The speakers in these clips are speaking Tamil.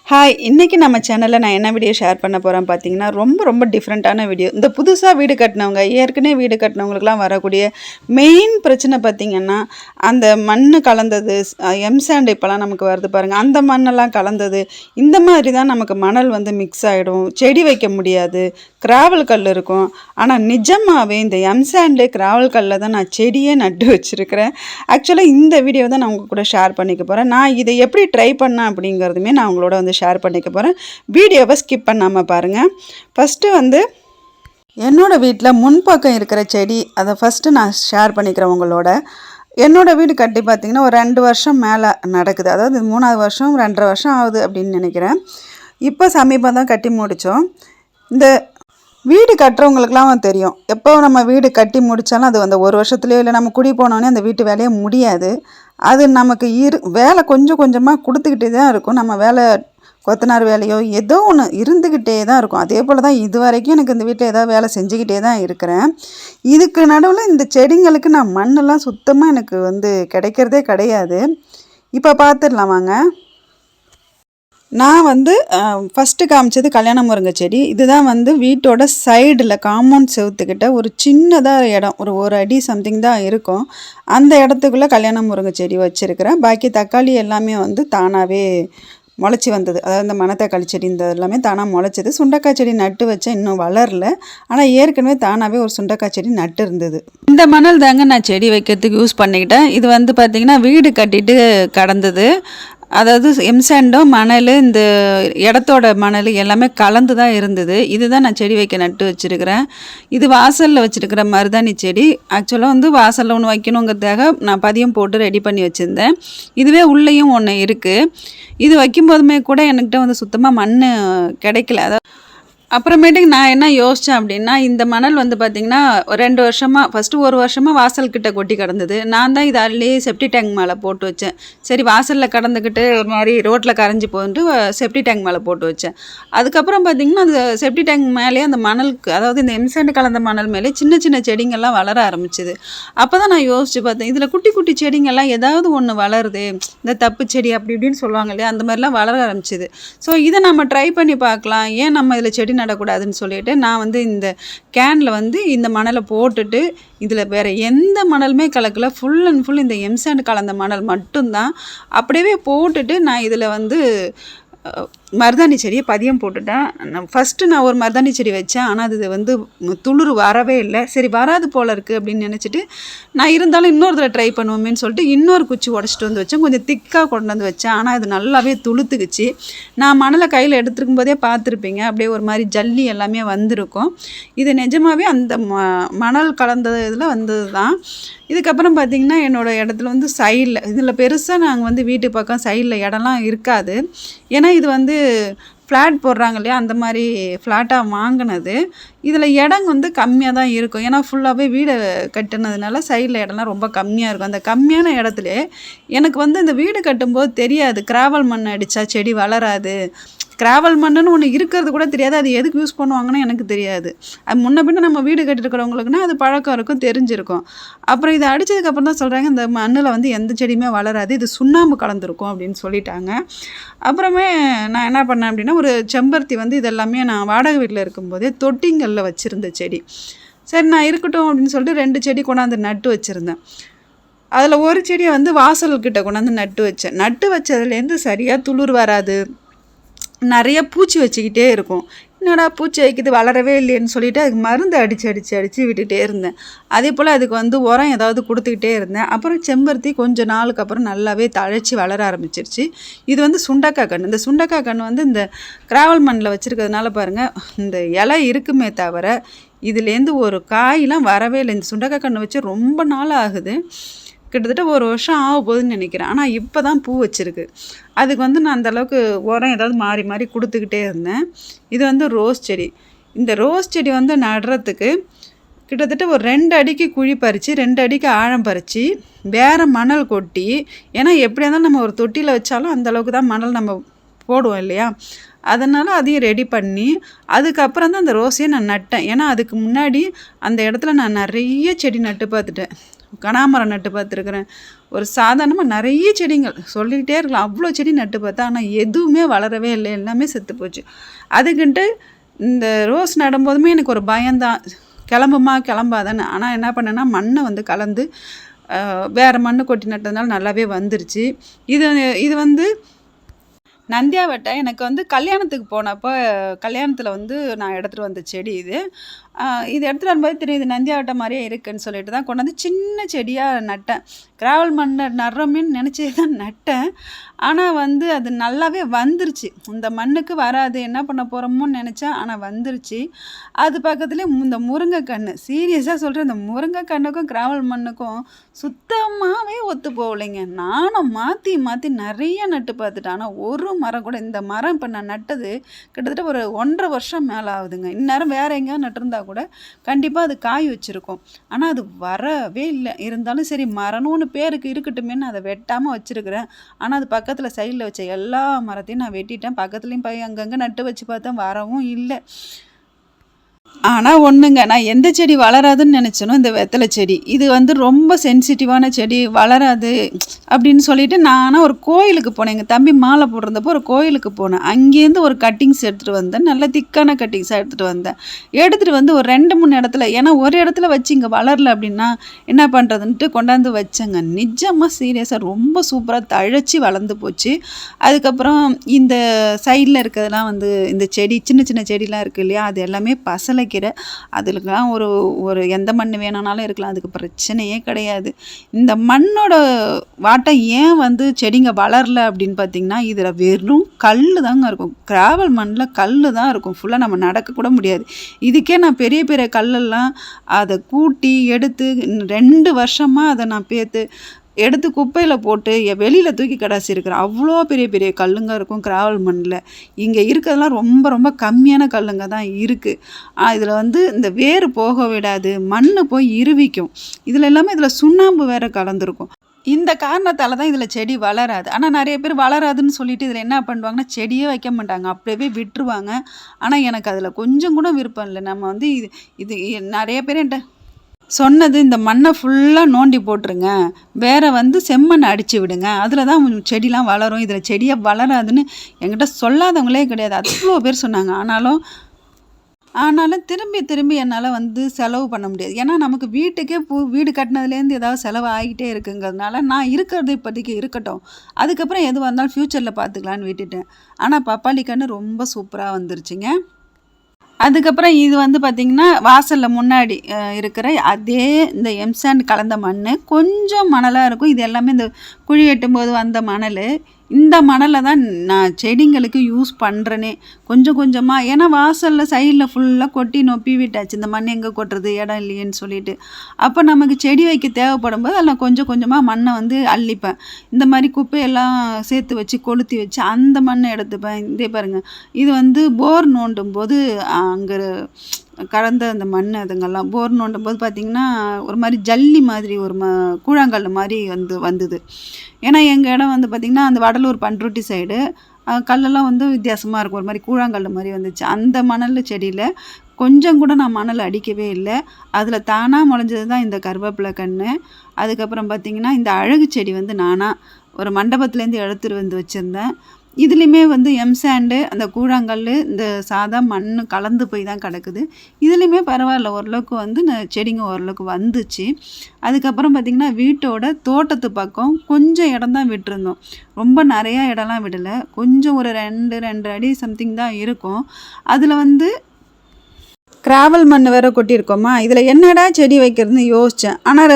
ஹாய், இன்னைக்கு நம்ம சேனல்ல நான் என்ன வீடியோ ஷேர் பண்ண போறேன் பார்த்தீங்கன்னா, ரொம்ப டிஃப்ரெண்ட்டான வீடியோ. இந்த புதுசா வீடு கட்டினவங்க, ஏற்கனவே வீடு கட்டினவங்களுக்குலாம் வரக்கூடிய மெயின் பிரச்சனை பார்த்தீங்கன்னா, அந்த மண்ணு கலந்தது, எம்சாண்ட் இப்போலாம் நமக்கு வருது பாருங்க. அந்த மண்ணெல்லாம் கலந்தது. இந்த மாதிரி தான் நமக்கு மணல் வந்து மிக்ஸ் ஆயிடும். செடி வைக்க முடியாது. கிராவல் கல் இருக்கும். ஆனா நிஜமாவே இந்த எம்சாண்டு, கிராவல் கல்ல தான் நான் செடியே நட்டு வச்சிருக்கிறேன். ஆக்சுவலா இந்த வீடியோ தான் நான் உங்க கூட ஷேர் பண்ணிக்க போறேன். நான் இதை எப்படி ட்ரை பண்ணேன் அப்படிங்கிறதுமே நான் உங்களோட வந்து ஷேர் பண்ணிக்க போகிறேன். வீடியோவை ஸ்கிப் பண்ணாமல் பாருங்கள். ஃபஸ்ட்டு வந்து என்னோடய வீட்டில் முன்பக்கம் இருக்கிற செடி அதை ஃபஸ்ட்டு நான் ஷேர் பண்ணிக்கிறேன் உங்களோட. என்னோடய வீடு கட்டி பார்த்திங்கன்னா ஒரு 2 வருஷம் மேலே நடக்குது. அதாவது 3ஆவது வருஷம் 2.5 வருஷம் ஆகுது அப்படின்னு நினைக்கிறேன். இப்போ சமீபம் தான் கட்டி முடித்தோம். இந்த வீடு கட்டுறவங்களுக்குலாம் தெரியும், எப்போ நம்ம வீடு கட்டி முடித்தாலும் அது அந்த ஒரு வருஷத்துலேயோ இல்லை நம்ம குடி போனோடனே அந்த வீட்டு வேலையே முடியாது. அது நமக்கு வேலை கொஞ்சம் கொஞ்சமாக கொடுத்துக்கிட்டே தான் இருக்கும். நம்ம வேலை கொத்தனார் வேலையோ ஏதோ ஒன்று இருந்துக்கிட்டே தான் இருக்கும். அதே போல் தான் இது வரைக்கும் எனக்கு இந்த வீட்டில் ஏதாவது வேலை செஞ்சுக்கிட்டே தான் இருக்கிறேன். இதுக்கு நடுவில் இந்த செடிங்களுக்கு நான் மண்ணெல்லாம் சுத்தமாக எனக்கு வந்து கிடைக்கிறதே கிடையாது. இப்போ பார்த்துடலாம் வாங்க. நான் வந்து ஃபஸ்ட்டு காமிச்சது கல்யாண முருங்கை செடி. இதுதான் வந்து வீட்டோட சைடில் காம்பவுண்ட் செவுத்துக்கிட்ட ஒரு சின்னதாக இடம், ஒரு அடி சம்திங் தான் இருக்கும். அந்த இடத்துக்குள்ளே கல்யாண முருங்கை செடி வச்சுருக்கிறேன். பாக்கி தக்காளி எல்லாமே வந்து தானாகவே முளைச்சி வந்தது. அதாவது இந்த மணத்தக்காளி செடி இந்த எல்லாமே தானாக முளைச்சது. சுண்டக்காய் செடி நட்டு வச்சேன், இன்னும் வளரல. ஆனால் ஏற்கனவே தானாகவே ஒரு சுண்டக்காய் செடி நட்டு இருந்தது. இந்த மணல் தாங்க நான் செடி வைக்கிறதுக்கு யூஸ் பண்ணிக்கிட்டேன். இது வந்து பார்த்திங்கன்னா வீடு கட்டிட்டு கடந்தது. அதாவது எம்சாண்டும் மணல், இந்த இடத்தோட மணல் எல்லாமே கலந்து தான் இருந்தது. இதுதான் நான் செடி வைக்க நட்டு வச்சுருக்கிறேன். இது வாசலில் வச்சுருக்கிற மருதாணி செடி. ஆக்சுவலாக வந்து வாசலில் ஒன்று வைக்கணுங்கிறதுக்காக நான் பதியம் போட்டு ரெடி பண்ணி வச்சுருந்தேன். இதுவே உள்ளேயும் ஒன்று இருக்குது. இது வைக்கும்போதுமே கூட என்கிட்ட வந்து சுத்தமாக மண் கிடைக்கல. அதாவது அப்புறமேட்டுக்கு நான் என்ன யோசித்தேன் அப்படின்னா, இந்த மணல் வந்து பார்த்திங்கன்னா 2 வருஷமாக, ஃபஸ்ட்டு 1 வருஷமாக வாசல்கிட்ட கொட்டி கிடந்தது. நான் தான் இதை அள்ளி செப்டி டேங்க் மேலே போட்டு வச்சேன். சரி வாசலில் கடந்துக்கிட்டு ஒரு மாதிரி ரோட்டில் கரைஞ்சி போட்டு செப்டி டேங்க் மேலே போட்டு வச்சேன். அதுக்கப்புறம் பார்த்திங்கன்னா அந்த செப்டி டேங்க் மேலேயே அந்த மணலுக்கு, அதாவது இந்த எம்சாண்டு கலந்த மணல் மேலே சின்ன சின்ன செடிங்கள்லாம் வளர ஆரம்பிச்சிது. அப்போ தான் நான் யோசித்து பார்த்தேன், இதில் குட்டி குட்டி செடிங்கள்லாம் ஏதாவது ஒன்று வளருது, இந்த தப்பு செடி அப்படி இப்படின்னு சொல்லுவாங்க இல்லையா, அந்த மாதிரிலாம் வளர ஆரம்பிச்சிது. ஸோ இதை நம்ம ட்ரை பண்ணி பார்க்கலாம், ஏன் நம்ம இதில் செடி நடக்கூடாதுன்னு சொல்லிட்டு நான் வந்து இந்த கேனில் வந்து இந்த மணலை போட்டுட்டு, இதில் வேறு எந்த மணலுமே கலக்கல. ஃபுல் அண்ட் ஃபுல் இந்த எம்சாண்ட் கலந்த மணல் மட்டும்தான். அப்படியே போட்டுட்டு நான் இதில் வந்து மருதாணி செடியை பதியம் போட்டுட்டேன். ஃபஸ்ட்டு நான் ஒரு மருதாணி செடி வச்சேன். ஆனால் அது வந்து துளிர் வரவே இல்லை. சரி வராது போல் இருக்குது அப்படின்னு நினச்சிட்டு நான் இருந்தாலும் இன்னொரு தடவை ட்ரை பண்ணுவோமேன்னு சொல்லிட்டு இன்னொரு குச்சி உடச்சிட்டு வந்து வச்சேன். கொஞ்சம் திக்காக கொண்டு வந்து வச்சேன். ஆனால் அது நல்லாவே துளுத்துக்குச்சு. நான் மணலை கையில் எடுத்துருக்கும் போதே பார்த்துருப்பீங்க, அப்படியே ஒரு மாதிரி ஜல்லி எல்லாமே வந்திருக்கும். இது நிஜமாகவே அந்த மணல் கலந்த இதில் வந்தது தான். இதுக்கப்புறம் பார்த்திங்கன்னா என்னோடய இடத்துல வந்து சைடில், இதில் பெருசாக நாங்கள் வந்து வீட்டு பக்கம் சைடில் இடம்லாம் இருக்காது. ஏன்னா இது வந்து ஃப்ளாட் போடுறாங்க இல்லையா, அந்த மாதிரி ஃப்ளாட்டாக வாங்கினது. இதில் இடம் வந்து கம்மியாக தான் இருக்கும். ஏன்னா ஃபுல்லாகவே வீடு கட்டினதுனால சைடில் இடம்லாம் ரொம்ப கம்மியாக இருக்கும். அந்த கம்மியான இடத்துல எனக்கு வந்து இந்த வீடு கட்டும்போது தெரியாது, கிராவல் மண் அடித்தா செடி வளராது, கிராவல் மண்ணுன்னு ஒன்று இருக்கிறது கூட தெரியாது. அது எதுக்கு யூஸ் பண்ணுவாங்கன்னு எனக்கு தெரியாது. அது முன்ன பின்ன நம்ம வீடு கட்டிருக்கிறவங்களுக்குன்னா அது பழக்கம் இருக்கும், தெரிஞ்சிருக்கும். அப்புறம் இதை அடித்ததுக்கப்புறம் தான் சொல்கிறாங்க, இந்த மண்ணில் வந்து எந்த செடியுமே வளராது, இது சுண்ணாம்பு கலந்துருக்கும் அப்படின்னு சொல்லிட்டாங்க. அப்புறமே நான் என்ன பண்ணேன் அப்படின்னா, ஒரு செம்பருத்தி வந்து இதெல்லாமே நான் வாடகை வீட்டில் இருக்கும்போதே தொட்டிங்களில் வச்சுருந்த செடி. சரி நான் இருக்கட்டும் அப்படின்னு சொல்லிட்டு 2 செடி கொண்டாந்து நட்டு வச்சுருந்தேன். அதில் ஒரு செடியை வந்து வாசல்கிட்ட கொண்டாந்து நட்டு வச்சேன். நட்டு வச்சதுலேருந்து சரியாக துளிர் வராது, நிறைய பூச்சி வச்சுக்கிட்டே இருக்கும். என்னடா பூச்சி வைக்கிது, வளரவே இல்லைன்னு சொல்லிவிட்டு அதுக்கு மருந்து அடித்து விட்டுகிட்டே இருந்தேன். அதே போல் அதுக்கு வந்து உரம் ஏதாவது கொடுத்துக்கிட்டே இருந்தேன். அப்புறம் செம்பருத்தி கொஞ்சம் நாளுக்கு அப்புறம் நல்லாவே தழைச்சி வளர ஆரம்பிச்சிருச்சு. இது வந்து சுண்டக்காய் கன்று. இந்த சுண்டக்காய் கன்று வந்து இந்த கிராவல் மண்ணில் வச்சுருக்கிறதுனால பாருங்கள், இந்த இலை இருக்குமே தவிர இதுலேருந்து ஒரு காயெலாம் வரவே இல்லை. இந்த சுண்டக்காய் கன்று வச்சு ரொம்ப நாள் ஆகுது, கிட்டத்தட்ட 1 வருஷம் ஆக போகுதுன்னு நினைக்கிறேன். ஆனால் இப்போ தான் பூ வச்சுருக்கு. அதுக்கு வந்து நான் அந்தளவுக்கு உரம் ஏதாவது மாறி மாறி கொடுத்துக்கிட்டே இருந்தேன். இது வந்து ரோஸ் செடி. இந்த ரோஸ் செடி வந்து நடுறதுக்கு கிட்டத்தட்ட ஒரு 2 அடிக்கு குழி பறித்து 2 அடிக்கு ஆழம் பறித்து வேறு மணல் கொட்டி, ஏன்னா எப்படியா இருந்தாலும் நம்ம ஒரு தொட்டியில் வச்சாலும் அந்தளவுக்கு தான் மணல் நம்ம போடுவோம் இல்லையா, அதனால் அதையும் ரெடி பண்ணி அதுக்கப்புறம் தான் அந்த ரோஸையும் நான் நட்டேன். ஏன்னா அதுக்கு முன்னாடி அந்த இடத்துல நான் நிறைய செடி நட்டு பார்த்துட்டேன். கனாமரம் நட்டு பார்த்துருக்குறேன். ஒரு சாதாரணமாக நிறைய செடிங்கள் சொல்லிக்கிட்டே இருக்கலாம், அவ்வளோ செடி நட்டு பார்த்தேன். ஆனால் எதுவுமே வளரவே இல்லை, எல்லாமே செத்து போச்சு. அதுக்குன்ட்டு இந்த ரோஸ் நடும்போதுமே எனக்கு ஒரு பயம்தான், கிளம்புமா கிளம்பாதானே. ஆனால் என்ன பண்ணேன்னா மண்ணை வந்து கலந்து வேறு மண் கொட்டி நட்டதுனால நல்லாவே வந்துருச்சு. இது இது வந்து நந்தியாவட்டை எனக்கு வந்து கல்யாணத்துக்கு போனப்போ, கல்யாணத்தில் வந்து நான் எடுத்துகிட்டு வந்த செடி இது. இது எடுத்துகிட்டு வரும்போது தெரியுது நந்தியாவட்டை மாதிரியே இருக்குன்னு சொல்லிட்டு தான் கொண்டு வந்து சின்ன செடியாக நட்டேன். கிராவல் மண்ணை நடுறோமேன்னு நினச்சி தான் நட்டேன். ஆனால் வந்து அது நல்லாவே வந்துருச்சு. இந்த மண்ணுக்கு வராது, என்ன பண்ண போகிறோமோன்னு நினச்சேன். ஆனால் வந்துருச்சு. அது பக்கத்துலேயே இந்த முருங்கைக்கன்று, சீரியஸாக சொல்கிறேன், இந்த முருங்கைக்கன்றுக்கும் கிராவல் மண்ணுக்கும் சுத்தமாகவே ஒத்து போகலைங்க. நானும் மாற்றி மாற்றி நிறைய நட்டு பார்த்துட்டேன். ஆனால் ஒரு மரம் கூட, இந்த மரம் இப்போ நான் நட்டது கிட்டத்தட்ட ஒரு 1.5 வருஷம் மேலே ஆகுதுங்க. இந்நேரம் வேறு எங்கேயாவது நட்டிருந்தா கூட கண்டிப்பாக அது காய் வச்சுருக்கும். ஆனால் அது வரவே இல்லை. இருந்தாலும் சரி மரம்னு பேருக்கு இருக்கட்டுமேன்னு அதை வெட்டாமல் வச்சுருக்கிறேன். ஆனால் அது பக்கத்தில் சைடில் வச்ச எல்லா மரத்தையும் நான் வெட்டிட்டேன். பக்கத்துலேயும் போய் அங்கங்கே நட்டு வச்சு பார்த்தேன், வரவும் இல்லை. ஆனால் ஒன்றுங்க, நான் எந்த செடி வளராதுன்னு நினச்சேனோ இந்த வெத்தலை செடி, இது வந்து ரொம்ப சென்சிட்டிவான செடி, வளராது அப்படின்னு சொல்லிட்டு நானாக ஒரு கோயிலுக்கு போனேன். எங்கள் தம்பி மாலை போட்டிருந்தப்போ ஒரு கோயிலுக்கு போனேன். அங்கேருந்து ஒரு கட்டிங்ஸ் எடுத்துகிட்டு வந்தேன், நல்ல திக்கான கட்டிங்ஸாக எடுத்துகிட்டு வந்தேன். எடுத்துகிட்டு வந்து ஒரு 2-3 இடத்துல, ஏன்னா ஒரு இடத்துல வச்சு இங்கே வளரல அப்படின்னா என்ன பண்ணுறதுன்ட்டு கொண்டாந்து வச்சேங்க. நிஜமாக சீரியஸாக ரொம்ப சூப்பராக தழைச்சி வளர்ந்து போச்சு. அதுக்கப்புறம் இந்த சைடில் இருக்கிறதுலாம் வந்து இந்த செடி சின்ன சின்ன செடிலாம் இருக்குது இல்லையா, அது எல்லாமே பசலைக்கீரை. அதுக்கெலாம் ஒரு ஒரு எந்த மண் வேணும்னாலும் இருக்கலாம், அதுக்கு பிரச்சனையே கிடையாது. இந்த மண்ணோட வாட்டம் ஏன் வந்து செடிங்க வளரல அப்படின்னு பார்த்தீங்கன்னா, இதில் வெறும் கல் தாங்க இருக்கும். கிராவல் மண்ணில் கல் தான் இருக்கும், ஃபுல்லாக நம்ம நடக்கக்கூட முடியாது. இதுக்கே நான் பெரிய பெரிய கல்லெல்லாம் அதை கூட்டி எடுத்து 2 வருஷமாக அதை நான் எடுத்து குப்பையில் போட்டு வெளியில் தூக்கி கடாசிருக்கிறேன். அவ்வளோ பெரிய பெரிய கல்லுங்க இருக்கும் கிராவல் மண்ணில். இங்கே இருக்கிறதெல்லாம் ரொம்ப ரொம்ப கம்மியான கல்லுங்க தான் இருக்குது. இதில் வந்து இந்த வேர் போக விடாது, மண் போய் இருவிக்கும். இதில் எல்லாமே இதில் சுண்ணாம்பு வேறு கலந்துருக்கும். இந்த காரணத்தால் தான் இதில் செடி வளராது. ஆனால் நிறைய பேர் வளராதுன்னு சொல்லிட்டு இதில் என்ன பண்ணுவாங்கன்னா செடியே வைக்க மாட்டாங்க, அப்படியே விட்டுருவாங்க. ஆனால் எனக்கு அதில் கொஞ்சம் கூட விருப்பம் இல்லை. நம்ம வந்து இது நிறைய பேர் என்கிட்ட சொன்னது, இந்த மண்ணை ஃபுல்லாக நோண்டி போட்டுருங்க, வேறு வந்து செம்மண் அடித்து விடுங்க, அதில் தான் செடிலாம் வளரும், இதில் செடியை வளராதுன்னு என்கிட்ட சொல்லாதவங்களே கிடையாது. அவ்வளோ பேர் சொன்னாங்க. ஆனாலும் திரும்பி திரும்பி என்னால் வந்து செலவு பண்ண முடியாது. ஏன்னா நமக்கு வீட்டுக்கே வீடு கட்டினதுலேருந்து ஏதாவது செலவு ஆகிட்டே இருக்குங்கிறதுனால நான் இருக்கிறது இப்போதைக்கு இருக்கட்டும், அதுக்கப்புறம் எதுவாக இருந்தாலும் ஃப்யூச்சரில் பார்த்துக்கலான்னு விட்டுட்டேன். ஆனால் பப்பாளி கன்று ரொம்ப சூப்பராக வந்துருச்சுங்க. அதுக்கப்புறம் இது வந்து பார்த்திங்கன்னா வாசலில் முன்னாடி இருக்கிற அதே இந்த எம்சாண்ட் கலந்த மண், கொஞ்சம் மணலாக இருக்கும். இது எல்லாமே இந்த குழி வெட்டும்போது வந்த மணல். இந்த மணலை தான் நான் செடிங்களுக்கு யூஸ் பண்ணுறேனே கொஞ்சம் கொஞ்சமாக. ஏன்னா வாசலில் சைடில் ஃபுல்லாக கொட்டி நொப்பி விட்டாச்சு, இந்த மண் எங்கே கொட்டுறது, இடம் இல்லையேன்னு சொல்லிட்டு. அப்போ நமக்கு செடி வைக்க தேவைப்படும் போது அதில் கொஞ்சம் கொஞ்சமாக மண்ணை வந்து அள்ளிப்பேன். இந்த மாதிரி குப்பையெல்லாம் சேர்த்து வச்சு கொளுத்தி வச்சு அந்த மண்ணை எடுத்துப்பேன். இதே பாருங்கள், இது வந்து போர் நோண்டும் போது அங்கே கலந்த அந்த மண், அதுங்கெல்லாம் போர் நோண்டும் போது பார்த்திங்கன்னா ஒரு மாதிரி ஜல்லி மாதிரி ஒரு கூழாங்கல் மாதிரி வந்தது. ஏன்னா எங்கள் இடம் வந்து பார்த்திங்கன்னா அந்த வடலூர் பண்ருட்டி சைடு கல்லெல்லாம் வந்து வித்தியாசமாக இருக்கும், ஒரு மாதிரி கூழாங்கல் மாதிரி வந்துச்சு. அந்த மணல் செடியில் கொஞ்சம் கூட நான் மணல் அடிக்கவே இல்லை. அதில் தானாக முளைஞ்சது தான் இந்த கருவேப்பிலை கன்று. அதுக்கப்புறம் பார்த்திங்கன்னா இந்த அழகு செடி வந்து நானாக ஒரு மண்டபத்துலேருந்து எடுத்துகிட்டு வந்து வச்சுருந்தேன். இதுலேயுமே வந்து எம்சாண்டு, அந்த கூழாங்கல், இந்த சாதா மண் கலந்து போய் தான் கிடக்குது. இதுலேயுமே பரவாயில்ல, ஓரளவுக்கு வந்து செடிங்க ஓரளவுக்கு வந்துச்சு. அதுக்கப்புறம் பார்த்திங்கன்னா வீட்டோட தோட்டத்து பக்கம் கொஞ்சம் இடம் தான் விட்டுருந்தோம், ரொம்ப நிறையா இடம்லாம் விடலை. கொஞ்சம் ஒரு 2 அடி சம்திங் தான் இருக்கும். அதில் வந்து கிராவல் மண் வேறு கொட்டியிருக்கோமா, இதில் என்னடா செடி வைக்கிறதுன்னு யோசித்தேன். ஆனால்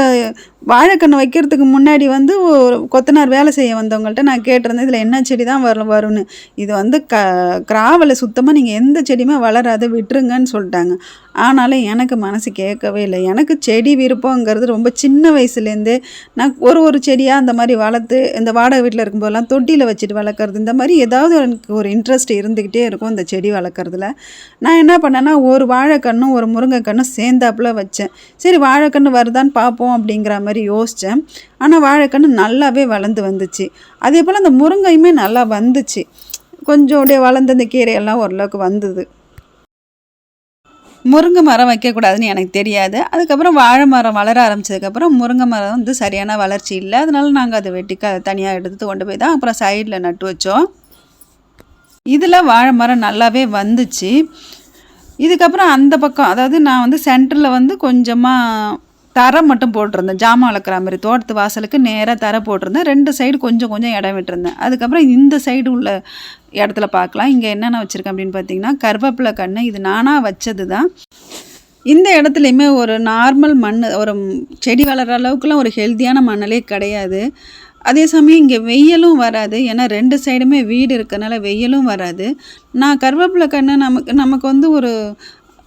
வாழைக்கன்று வைக்கிறதுக்கு முன்னாடி வந்து ஒரு கொத்தனார் வேலை செய்ய வந்தவங்கள்ட்ட நான் கேட்டிருந்தேன், இதில் என்ன செடி தான் வரும்னு. இது வந்து கிராவலை சுத்தமாக நீங்கள் எந்த செடியுமே வளராது, விட்டுருங்கன்னு சொல்லிட்டாங்க. ஆனாலும் எனக்கு மனசு கேட்கவே இல்லை. எனக்கு செடி விருப்பங்கிறது ரொம்ப சின்ன வயசுலேருந்தே நான் ஒரு செடியாக அந்த மாதிரி வளர்த்து, இந்த வாடகை வீட்டில் இருக்கும்போதெல்லாம் தொட்டியில் வச்சுட்டு வளர்க்குறது, இந்த மாதிரி ஏதாவது எனக்கு ஒரு இன்ட்ரெஸ்ட் இருந்துக்கிட்டே இருக்கும் இந்த செடி வளர்க்குறதுல. நான் என்ன பண்ணேன்னா ஒரு வாழைக்கன்றும் ஒரு முருங்கைக்கன்றும் சேர்ந்தாப்புல வச்சேன். சரி வாழைக்கன்று வருதான்னு பார்ப்போம் அப்படிங்கிற மாதிரி யோசித்தேன். ஆனால் வாழைக்கன்று நல்லாவே வளர்ந்து வந்துச்சு. அதே போல் அந்த முருங்கையுமே நல்லா வந்துச்சு. கொஞ்சம் அப்படியே வளர்ந்த அந்த கீரையெல்லாம் ஓரளவுக்கு வந்தது. முருங்கை மரம் வைக்கக்கூடாதுன்னு எனக்கு தெரியாது. அதுக்கப்புறம் வாழை மரம் வளர ஆரம்பித்ததுக்கப்புறம் முருங்கை மரம் வந்து சரியான வளர்ச்சி இல்லை. அதனால நாங்கள் அதை வெட்டி தனியாக எடுத்து கொண்டு போய் தான் அப்புறம் சைடில் நட்டு வச்சோம். இதில் வாழை மரம் நல்லாவே வந்துச்சு. இதுக்கப்புறம் அந்த பக்கம், அதாவது நான் வந்து சென்டரில் வந்து கொஞ்சமாக தரை மட்டும் போட்டிருந்தேன். ஜாமான் வளர்க்குற மாதிரி தோட்டத்து வாசலுக்கு நேராக தரை போட்டிருந்தேன். 2 சைடு கொஞ்சம் கொஞ்சம் இடம் விட்டுருந்தேன். அதுக்கப்புறம் இந்த சைடு உள்ள இடத்துல பார்க்கலாம். இங்கே என்னென்ன வச்சுருக்கேன் அப்படின்னு பார்த்தீங்கன்னா, கருவேப்பிலை கன்று. இது நானாக வச்சது தான். இந்த இடத்துலையுமே ஒரு நார்மல் மண், ஒரு செடி வளர்கிற அளவுக்குலாம் ஒரு ஹெல்த்தியான மண்ணிலே கிடையாது. அதே சமயம் இங்கே வெயிலும் வராது. ஏன்னா 2 சைடுமே வீடு இருக்கனால வெயிலும் வராது. நான் கருவேப்பிலை கன்று நமக்கு வந்து ஒரு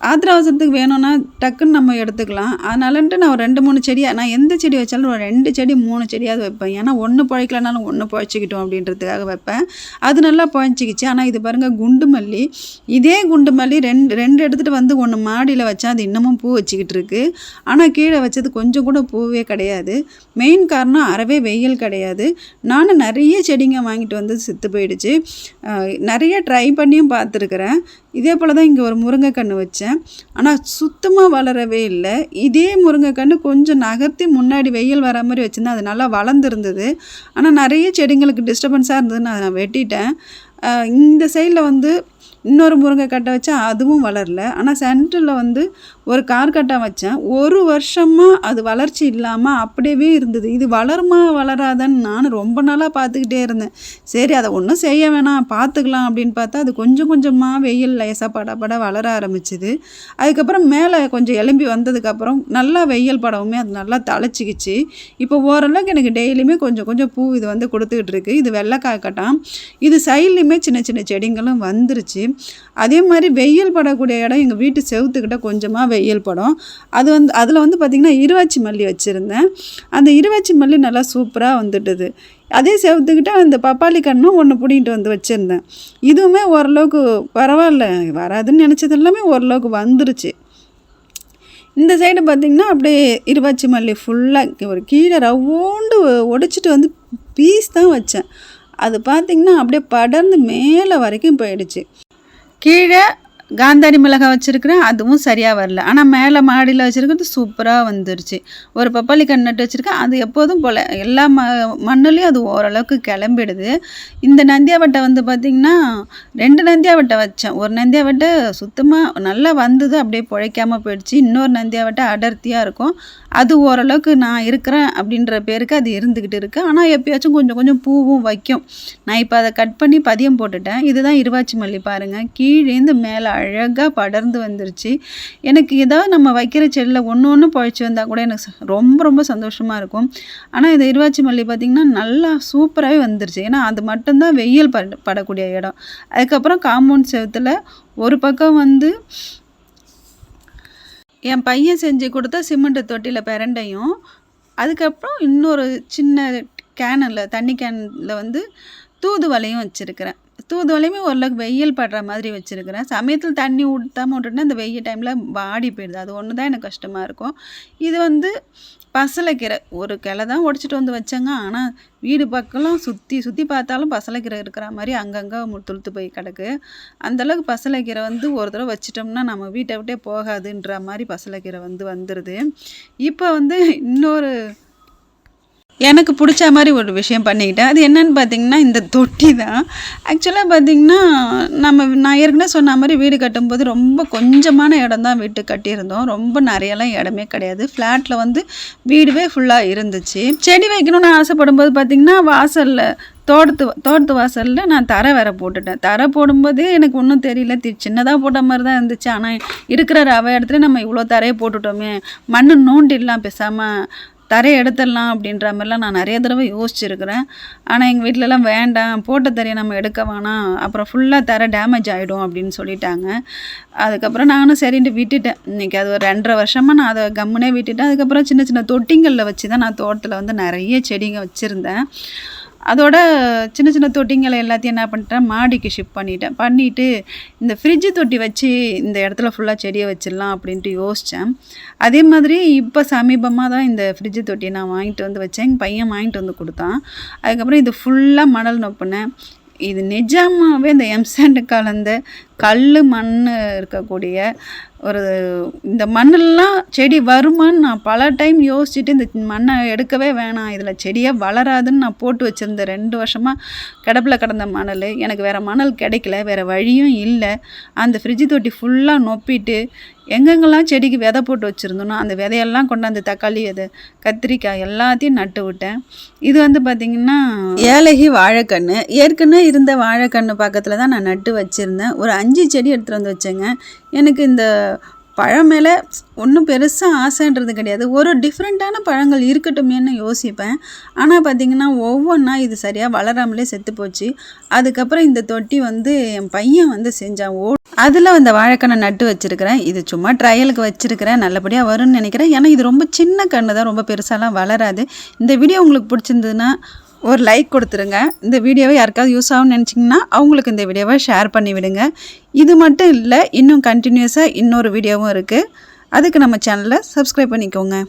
ஆத்திர அவசரத்துக்கு வேணும்னா டக்குன்னு நம்ம எடுத்துக்கலாம். அதனாலன்ட்டு நான் ஒரு 2-3 செடியாக, நான் எந்த செடி வச்சாலும் ஒரு 2 செடி 3 செடியாவது வைப்பேன். ஏன்னா ஒன்று பிழைக்கலனாலும் ஒன்று பிழைச்சிக்கிட்டோம் அப்படின்றதுக்காக வைப்பேன். அது நல்லா பிழைச்சிக்கிச்சு. ஆனால் இது பாருங்கள், குண்டு மல்லி. இதே குண்டு மல்லி ரெண்டு எடுத்துகிட்டு வந்து ஒன்று மாடியில் வச்சா அது இன்னமும் பூ வச்சுக்கிட்டு இருக்கு. ஆனால் கீழே வச்சது கொஞ்சம் கூட பூவே கிடையாது. மெயின் காரணம் அறவே வெயில் கிடையாது. நானும் நிறைய செடிங்க வாங்கிட்டு வந்து செத்து போயிடுச்சு. நிறைய ட்ரை பண்ணியும் பார்த்துருக்குறேன். இதே போல் தான் இங்கே ஒரு முருங்கைக்கன்று வச்சேன். ஆனால் சுத்தமாக வளரவே இல்லை. இதே முருங்கைக்கன்று கொஞ்சம் நகர்த்தி முன்னாடி வெயில் வர மாதிரி வச்சுருந்தேன். அது நல்லா வளர்ந்துருந்தது. ஆனால் நிறைய செடிங்களுக்கு டிஸ்டர்பன்ஸாக இருந்ததுன்னு அதை நான் வெட்டிட்டேன். இந்த சைடில் வந்து இன்னொரு முருங்கைக்கட்டை வச்சா அதுவும் வளரல. ஆனால் சென்டரில் வந்து ஒரு கார்கட்டை வச்சேன். 1 வருஷமாக அது வளர்ச்சி இல்லாமல் அப்படியே இருந்தது. இது வளருமா வளராதான்னு நான் ரொம்ப நாளாக பார்த்துக்கிட்டே இருந்தேன். சரி, அதை ஒன்றும் செய்ய வேணாம், பார்த்துக்கலாம் அப்படின்னு பார்த்தா அது கொஞ்சம் கொஞ்சமாக வெயில் லேசாக பட வளர ஆரம்பிச்சுது. அதுக்கப்புறம் மேலே கொஞ்சம் எலும்பி வந்ததுக்கப்புறம் நல்லா வெயில் படவுமே அது நல்லா தழைச்சிக்கிச்சு. இப்போ ஓரளவுக்கு எனக்கு டெய்லியுமே கொஞ்சம் கொஞ்சம் பூ இது வந்து கொடுத்துக்கிட்டு இருக்கு. இது வெள்ளை காக்கட்டான். இது சைட்லேயுமே சின்ன சின்ன செடிங்களும் வந்துருச்சு. அதே மாதிரி வெயில் படக்கூடிய இடம் எங்கள் வீட்டு செவுத்துக்கிட்ட கொஞ்சமாக வெயில் படம். அதில் வந்து பார்த்திங்கன்னா இருவாச்சி மல்லி வச்சுருந்தேன். அந்த இருவாச்சி மல்லி நல்லா சூப்பராக வந்துட்டுது. அதே செவுத்துக்கிட்ட அந்த பப்பாளி கன்றும் ஒன்று பிடிங்கிட்டு வந்து வச்சுருந்தேன். இதுவுமே ஓரளவுக்கு பரவாயில்ல, வராதுன்னு நினச்சது எல்லாமே ஓரளவுக்கு வந்துருச்சு. இந்த சைடு பார்த்திங்கன்னா அப்படியே இருவாச்சி மல்லி ஃபுல்லாக ஒரு கீழே ரவுண்டு ஒடிச்சிட்டு வந்து பீஸ் தான் வச்சேன். அது பார்த்திங்கன்னா அப்படியே படர்ந்து மேலே வரைக்கும் போயிடுச்சு. கீழே காந்தாரி மிளகாய் வச்சுருக்கிறேன், அதுவும் சரியாக வரல. ஆனால் மேலே மாடியில் வச்சுருக்கிறது சூப்பராக வந்துருச்சு. ஒரு பப்பாளி கன்று நட்டு வச்சுருக்கேன். அது எப்போதும் போல் எல்லா மண்ணுலேயும் அது ஓரளவுக்கு கிளம்பிடுது. இந்த நந்தியாவட்டை வந்து பார்த்திங்கன்னா 2 நந்தியாவட்டை வச்சேன். ஒரு நந்தியாவட்டை சுத்தமாக நல்லா வந்தது, அப்படியே பிழைக்காமல் போயிடுச்சு. இன்னொரு நந்தியாவட்டை அடர்த்தியாக இருக்கும். அது ஓரளவுக்கு நான் இருக்கிறேன் அப்படின்ற பேருக்கு அது இருந்துக்கிட்டு இருக்குது. ஆனால் எப்பயாச்சும் கொஞ்சம் கொஞ்சம் பூவும் வைக்கும். நான் இப்போ அதை கட் பண்ணி பதியம் போட்டுட்டேன். இதுதான் இருவாச்சி மல்லி பாருங்கள், கீழேந்து மேலே அழகாக படர்ந்து வந்துருச்சு. எனக்கு ஏதாவது நம்ம வைக்கிற செடியில் ஒன்று பழிச்சு வந்தால் கூட எனக்கு ரொம்ப ரொம்ப சந்தோஷமாக இருக்கும். ஆனால் இந்த இருவாச்சி மல்லி பார்த்திங்கன்னா நல்லா சூப்பராகவே வந்துருச்சு. ஏன்னா அது மட்டும்தான் வெயில் படக்கூடிய இடம். அதுக்கப்புறம் காம்பவுண்ட் செவுத்தில் ஒரு பக்கம் வந்து என் பையன் செஞ்சு கொடுத்த சிமெண்ட்டு தொட்டியில் பிரண்டையும், அதுக்கப்புறம் இன்னொரு சின்ன கேனில் தண்ணி கேனில் வந்து தூதுவளையும் வச்சுருக்கிறேன். தூதுவளையுமே ஓரளவுக்கு வெயில் படுற மாதிரி வச்சுருக்கிறேன். சமயத்தில் தண்ணி ஊற்றாமல் விட்டுட்டேன்னா இந்த வெயில் டைமில் வாடி போயிடுது. அது ஒன்று தான் எனக்கு கஷ்டமாக இருக்கும். இது வந்து பசலைக்கீரை ஒரு கிளை தான் உடச்சிட்டு வந்து வச்சேங்க. ஆனால் வீடு பக்கம்லாம் சுற்றி பார்த்தாலும் பசலைக்கீரை இருக்கிற மாதிரி அங்கங்கே துளுத்து போய் கிடக்கு. அந்தளவுக்கு பசலைக்கீரை வந்து ஒரு தடவை வச்சிட்டோம்னா நம்ம வீட்டை விட்டே போகாதுன்ற மாதிரி பசலைக்கீரை வந்துடுது. இப்போ வந்து இன்னொரு எனக்கு பிடிச்ச மாதிரி ஒரு விஷயம் பண்ணிக்கிட்டேன். அது என்னென்னு பார்த்திங்கன்னா இந்த தொட்டி தான். ஆக்சுவலாக பார்த்திங்கன்னா நான் ஏற்கனவே சொன்ன மாதிரி வீடு கட்டும்போது ரொம்ப கொஞ்சமான இடம் தான் வீட்டு கட்டியிருந்தோம். ரொம்ப நிறையலாம் இடமே கிடையாது. ஃப்ளாட்டில் வந்து வீடுவே ஃபுல்லாக இருந்துச்சு. செடி வைக்கணும்னு ஆசைப்படும் போது பார்த்திங்கன்னா வாசலில் தோட்டத்து வாசலில் நான் தரை வேற போட்டுட்டேன். தரை போடும்போதே எனக்கு ஒன்றும் தெரியல, சின்னதாக போட்ட மாதிரி தான் இருந்துச்சு. ஆனால் இருக்கிற ரவை இடத்துல நம்ம இவ்வளோ தரையை போட்டுட்டோமே, மண் நோண்டிடலாம், பேசாமல் தரையை எடுத்துடலாம் அப்படின்ற மாதிரிலாம் நான் நிறைய தடவை யோசிச்சுருக்கிறேன். ஆனால் எங்கள் வீட்டிலலாம் வேண்டாம், போட்ட தரையை நம்ம எடுக்க வேணாம், அப்புறம் ஃபுல்லாக தரை டேமேஜ் ஆகிடும் அப்படின்னு சொல்லிட்டாங்க. அதுக்கப்புறம் நானும் சரின்ட்டு விட்டுட்டேன். இன்றைக்கி அது ஒரு 2.5 வருஷமாக நான் அதை கம்முனே விட்டுட்டேன். அதுக்கப்புறம் சின்ன சின்ன தொட்டிங்களில் வச்சு தான் நான் தோட்டத்தில் வந்து நிறைய செடிங்க வச்சுருந்தேன். அதோட சின்ன சின்ன தொட்டிங்களை எல்லாத்தையும் என்ன பண்ணிட்டேன், மாடிக்கு ஷிஃப்ட் பண்ணிவிட்டு இந்த ஃப்ரிட்ஜு தொட்டி வச்சு இந்த இடத்துல ஃபுல்லாக செடியை வச்சிடலாம் அப்படின்ட்டு யோசித்தேன். அதே மாதிரி இப்போ சமீபமாக தான் இந்த ஃப்ரிட்ஜு தொட்டியை நான் வாங்கிட்டு வந்து வச்சேன். எங்கள் பையன் வாங்கிட்டு வந்து கொடுத்தான். அதுக்கப்புறம் இது ஃபுல்லாக மணல் நொப்புனேன். இது நிஜமாகவே இந்த எம்சாண்டு கலந்த கல் மண் இருக்கக்கூடிய ஒரு இந்த மண்ணெல்லாம் செடி வருமான்னு நான் பல டைம் யோசிச்சுட்டு இந்த மண்ணை எடுக்கவே வேணாம், இதில் செடியே வளராதுன்னு நான் போட்டு வச்சுருந்தேன். 2 வருஷமாக கிடப்பில் கிடந்த மணல். எனக்கு வேறு மணல் கிடைக்கல, வேறு வழியும் இல்லை. அந்த ஃப்ரிட்ஜு தொட்டி ஃபுல்லாக நொப்பிட்டு எங்கெங்கெல்லாம் செடிக்கு விதை போட்டு வச்சுருந்தோன்னா அந்த விதையெல்லாம் கொண்டாந்து தக்காளி விதை, கத்திரிக்காய் எல்லாத்தையும் நட்டு விட்டேன். இது வந்து பார்த்திங்கன்னா ஏலகி வாழைக்கன்று. ஏற்கனவே இருந்த வாழைக்கன்று பக்கத்தில் தான் நான் நட்டு வச்சுருந்தேன். ஒரு 5 செடி எடுத்துகிட்டு வந்து வச்சேங்க. எனக்கு இந்த பழம் மேலே ஒன்றும் பெருசாக ஆசைன்றது கிடையாது. ஒரு டிஃப்ரெண்ட்டான பழங்கள் இருக்கட்டுமேன்னு யோசிப்பேன். ஆனால் பார்த்திங்கன்னா ஒவ்வொன்றா இது சரியாக வளராமலே செத்து போச்சு. அதுக்கப்புறம் இந்த தொட்டி வந்து என் பையன் வந்து செஞ்சான். அதில் அந்த வாழைக்கண்ணை நட்டு வச்சுருக்கிறேன். இது சும்மா ட்ரையலுக்கு வச்சுருக்கிறேன், நல்லபடியாக வரும்னு நினைக்கிறேன். ஏன்னா இது ரொம்ப சின்ன கன்று தான், ரொம்ப பெருசாலாம் வளராது. இந்த வீடியோ உங்களுக்கு பிடிச்சிருந்ததுன்னா ஒரு லைக் கொடுத்துருங்க. இந்த வீடியோவை யாருக்காவது யூஸ் ஆகும்னு நினச்சிங்கன்னா அவங்களுக்கு இந்த வீடியோவை ஷேர் பண்ணி விடுங்க. இது மட்டும் இல்லை, இன்னும் கண்டினியூஸாக இன்னொரு வீடியோவும் இருக்குது. அதுக்கு நம்ம சேனலை சப்ஸ்கிரைப் பண்ணிக்கோங்க.